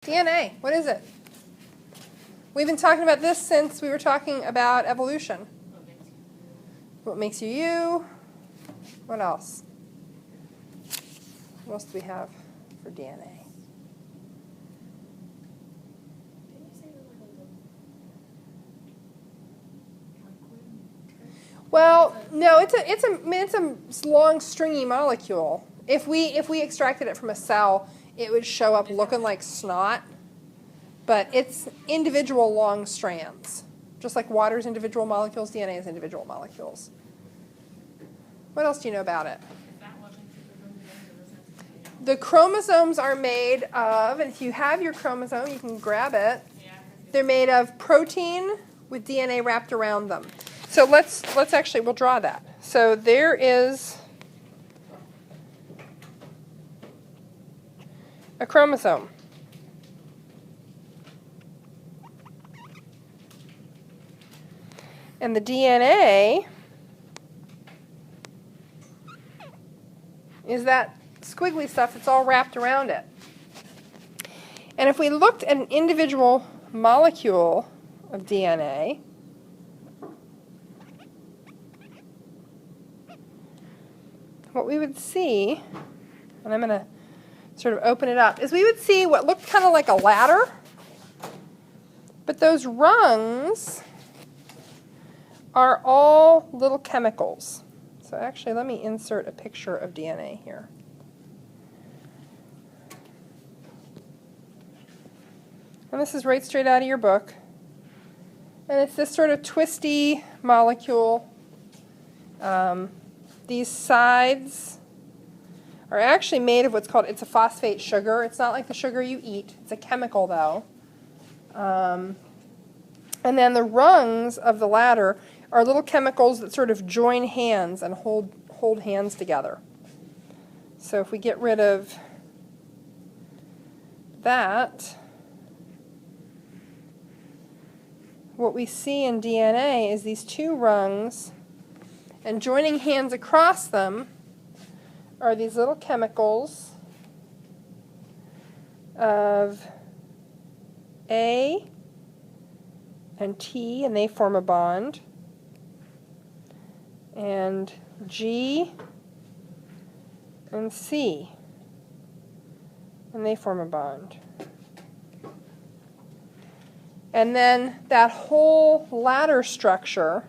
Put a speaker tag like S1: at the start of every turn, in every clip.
S1: DNA, what is it? We've been talking about this since we were talking about evolution. What makes you you? What else? What else do we have for DNA? Well, no, it's a long stringy molecule. If we extracted it from a cell, it would show up looking like snot, but it's individual long strands. Just like water's individual molecules, DNA is individual molecules. What else do you know about it? The chromosomes are made of, and if you have your chromosome, you can grab it. They're made of protein with DNA wrapped around them. So let's actually, we'll draw that. So there is a chromosome. And the DNA is that squiggly stuff that's all wrapped around it. And if we looked at an individual molecule of DNA, what we would see, and I'm going to sort of open it up, is we would see what looked kind of like a ladder, but those rungs are all little chemicals. So actually, let me insert a picture of DNA here. And this is right straight out of your book. And it's this sort of twisty molecule. These sides are actually made of what's called, it's a phosphate sugar. It's not like the sugar you eat. It's a chemical, though. And then the rungs of the ladder are little chemicals that sort of join hands and hold hands together. So if we get rid of that, what we see in DNA is these two rungs, and joining hands across them are these little chemicals of A and T, and they form a bond, and G and C, and they form a bond. And then that whole ladder structure,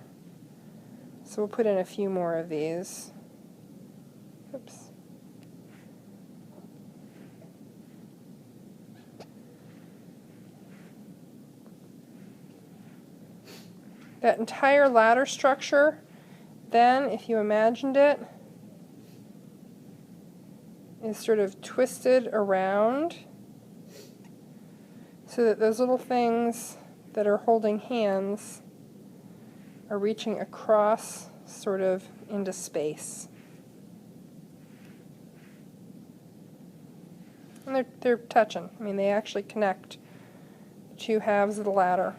S1: so we'll put in a few more of these. Oops. That entire ladder structure, then, if you imagined it, is sort of twisted around so that those little things that are holding hands are reaching across sort of into space. And they're touching. I mean, they actually connect the two halves of the ladder.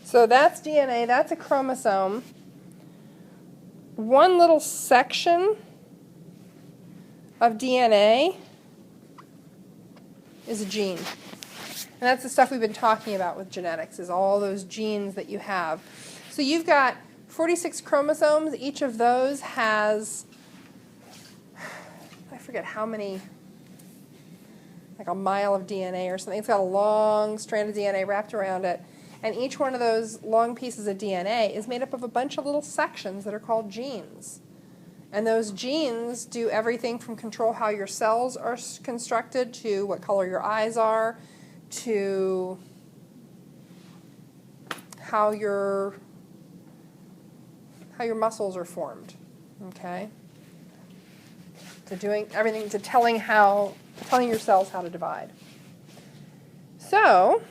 S1: So that's DNA, that's a chromosome. One little section of DNA is a gene. And that's the stuff we've been talking about with genetics, is all those genes that you have. So you've got 46 chromosomes. Each of those has, I forget how many, like a mile of DNA or something. It's got a long strand of DNA wrapped around it. And each one of those long pieces of DNA is made up of a bunch of little sections that are called genes. And those genes do everything from control how your cells are constructed to what color your eyes are, to how your muscles are formed, okay? To doing everything, to telling your cells how to divide. So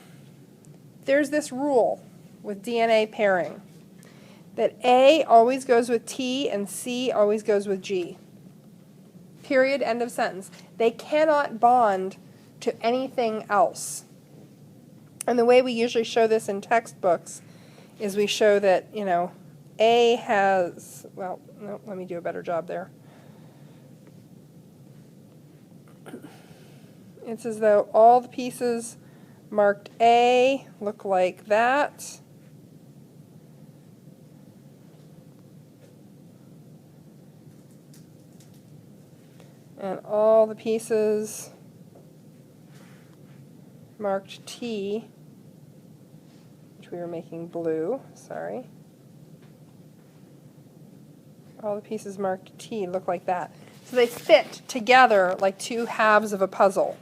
S1: there's this rule with DNA pairing that A always goes with T and C always goes with G. Period, end of sentence. They cannot bond to anything else. And the way we usually show this in textbooks is we show that, you know, A has, well, no, let me do a better job there. it's as though all the pieces marked A look like that. And all the pieces marked T, which we were making blue, sorry. All the pieces marked T look like that. So they fit together like two halves of a puzzle.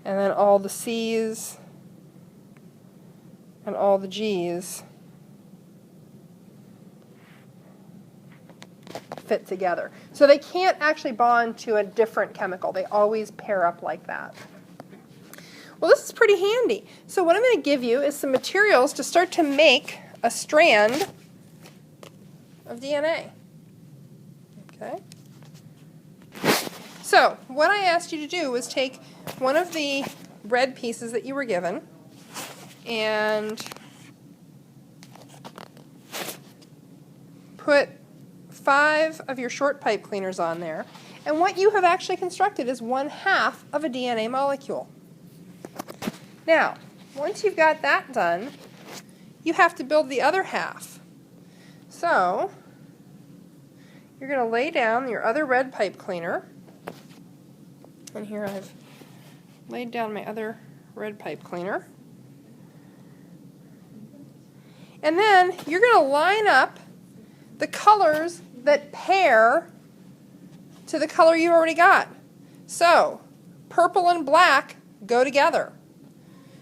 S1: And then all the C's and all the G's fit together. So they can't actually bond to a different chemical. They always pair up like that. Well, this is pretty handy. So what I'm going to give you is some materials to start to make a strand of DNA. Okay? So what I asked you to do was take one of the red pieces that you were given and put 5 of your short pipe cleaners on there. And what you have actually constructed is 1/2 of a DNA molecule. Now, once you've got that done, you have to build the other half. So, you're going to lay down your other red pipe cleaner. And here I've laid down my other red pipe cleaner. And then you're going to line up the colors that pair to the color you already got. So, purple and black go together.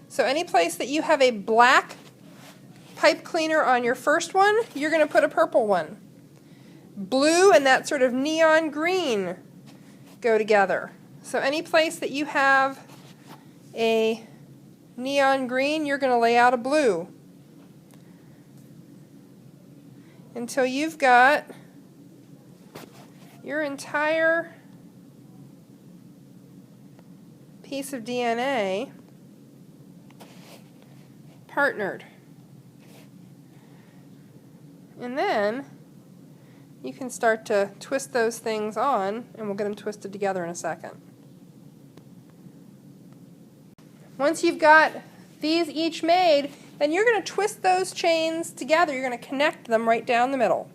S1: So any place that you have a black pipe cleaner on your first one, you're going to put a purple one. Blue and that sort of neon green go together. So any place that you have a neon green, you're going to lay out a blue. Until you've got your entire piece of DNA partnered. And then you can start to twist those things on, and we'll get them twisted together in a second. Once you've got these each made, then you're going to twist those chains together. You're going to connect them right down the middle.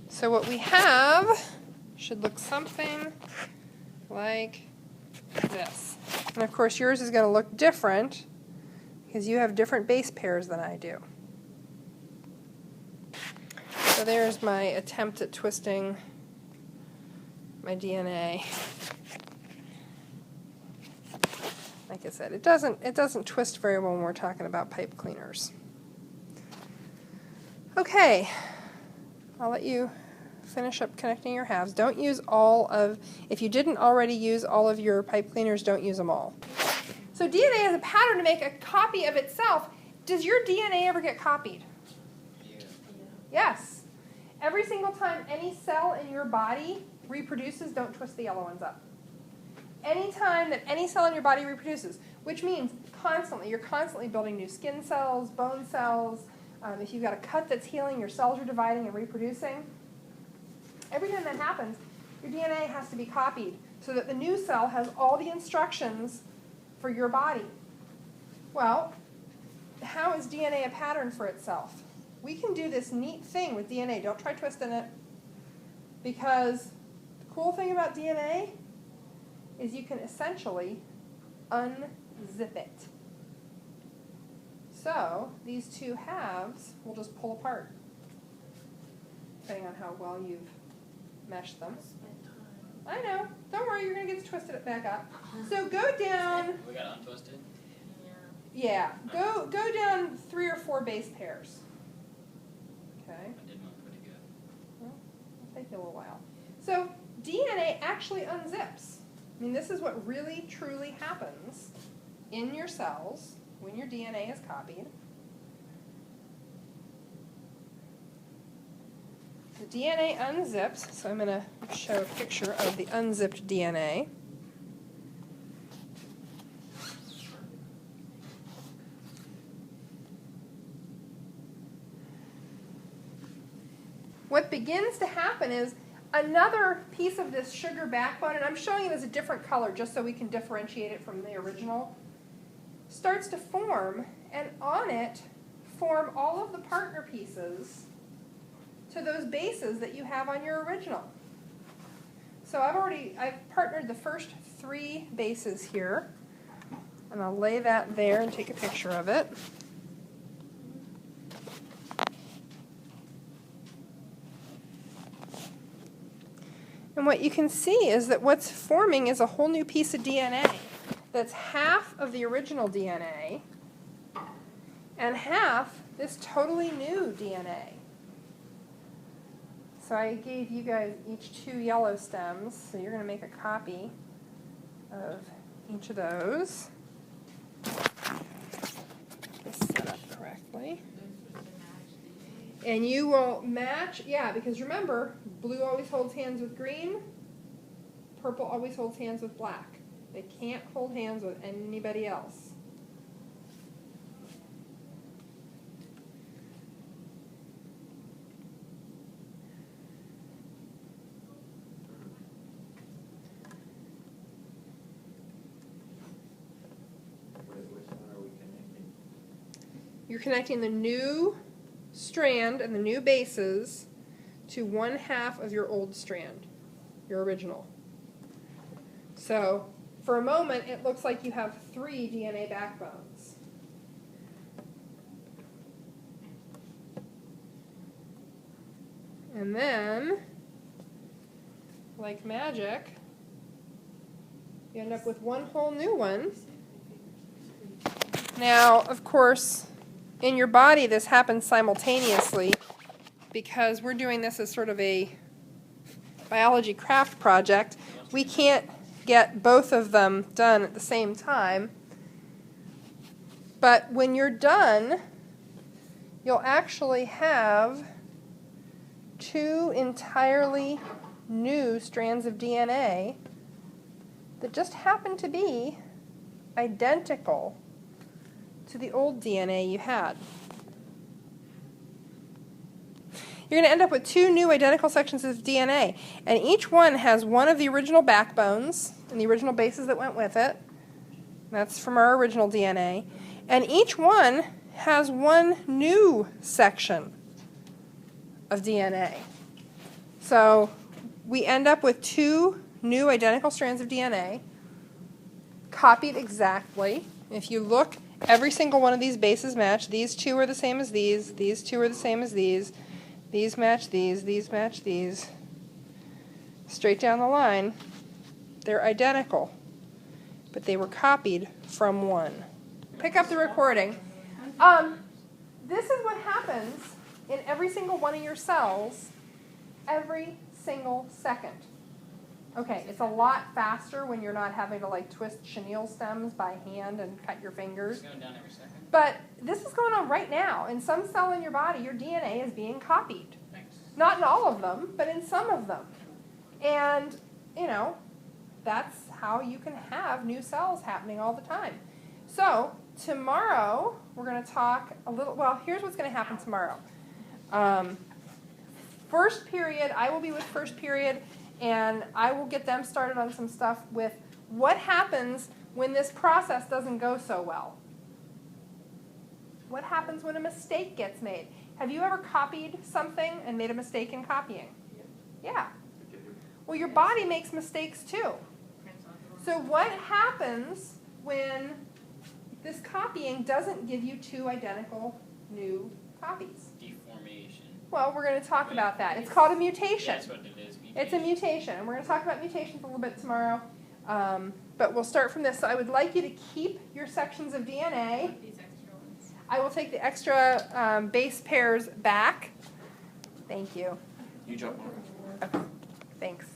S1: So what we have should look something like this. And of course yours is going to look different because you have different base pairs than I do. So there's my attempt at twisting my DNA. Like I said, it doesn't twist very well when we're talking about pipe cleaners. Okay, I'll let you finish up connecting your halves. Don't use all of, if you didn't already use all of your pipe cleaners, don't use them all. So DNA has a pattern to make a copy of itself. Does your DNA ever get copied? Yeah. Yes. Every single time any cell in your body reproduces, don't twist the yellow ones up. Anytime that any cell in your body reproduces, which means constantly, you're constantly building new skin cells, bone cells. If you've got a cut that's healing, your cells are dividing and reproducing. Every time that happens, your DNA has to be copied so that the new cell has all the instructions for your body. Well, how is DNA a pattern for itself? We can do this neat thing with DNA. Don't try twisting it. Because the cool thing about DNA is you can essentially unzip it. So these two halves will just pull apart, depending on how well you've meshed them. I know. Don't worry, you're going to get to twist it back up. So go down.
S2: We got untwisted?
S1: Yeah. Go down 3 or 4 base pairs. Okay.
S2: I did one pretty good.
S1: Well, it'll take you a little while. So DNA actually unzips. I mean, this is what really, truly happens in your cells when your DNA is copied. The DNA unzips, so I'm going to show a picture of the unzipped DNA. What begins to happen is Another piece of this sugar backbone, and I'm showing it as a different color just so we can differentiate it from the original, starts to form, and on it form all of the partner pieces to those bases that you have on your original. So I've partnered the first 3 bases here, and I'll lay that there and take a picture of it. And what you can see is that what's forming is a whole new piece of DNA that's half of the original DNA and half this totally new DNA. So I gave you guys each 2 yellow stems, so you're going to make a copy of each of those. Get this set up correctly. And you will match, yeah, because remember, blue always holds hands with green, purple always holds hands with black. They can't hold hands with anybody else. You're connecting the new strand and the new bases to 1/2 of your old strand, your original. So for a moment it looks like you have 3 DNA backbones. And then, like magic, you end up with one whole new one. Now, of course, in your body, this happens simultaneously because we're doing this as sort of a biology craft project. We can't get both of them done at the same time. But when you're done, you'll actually have 2 entirely new strands of DNA that just happen to be identical to the old DNA you had. You're going to end up with 2 new identical sections of DNA, and each one has one of the original backbones and the original bases that went with it. That's from our original DNA. And each one has one new section of DNA. So we end up with 2 new identical strands of DNA, copied exactly. If you look, every single one of these bases match. These 2 are the same as these 2 are the same as these match these match these. Straight down the line, they're identical, but they were copied from one. Pick up the recording. This is what happens in every single one of your cells every single second. Okay, it's a lot faster when you're not having to like twist chenille stems by hand and cut your fingers.
S2: It's going down every second.
S1: But this is going on right now. In some cell in your body, your DNA is being copied.
S2: Thanks.
S1: Not in all of them, but in some of them. And, you know, that's how you can have new cells happening all the time. So, tomorrow, we're going to talk a little, well, here's what's going to happen tomorrow. First period, I will be with first period, and I will get them started on some stuff with what happens when this process doesn't go so well. What happens when a mistake gets made? Have you ever copied something and made a mistake in copying? Yeah. Well, your body makes mistakes too. So what happens when this copying doesn't give you 2 identical new copies?
S2: Deformation.
S1: Well, we're going to talk about that. It's called a mutation.
S2: That's what it is. Mutation.
S1: It's a mutation, and we're going to talk about mutations a little bit tomorrow. But we'll start from this. So I would like you to keep your sections of DNA. I will take the extra base pairs back. Thank you.
S2: You jump.
S1: Okay. Thanks.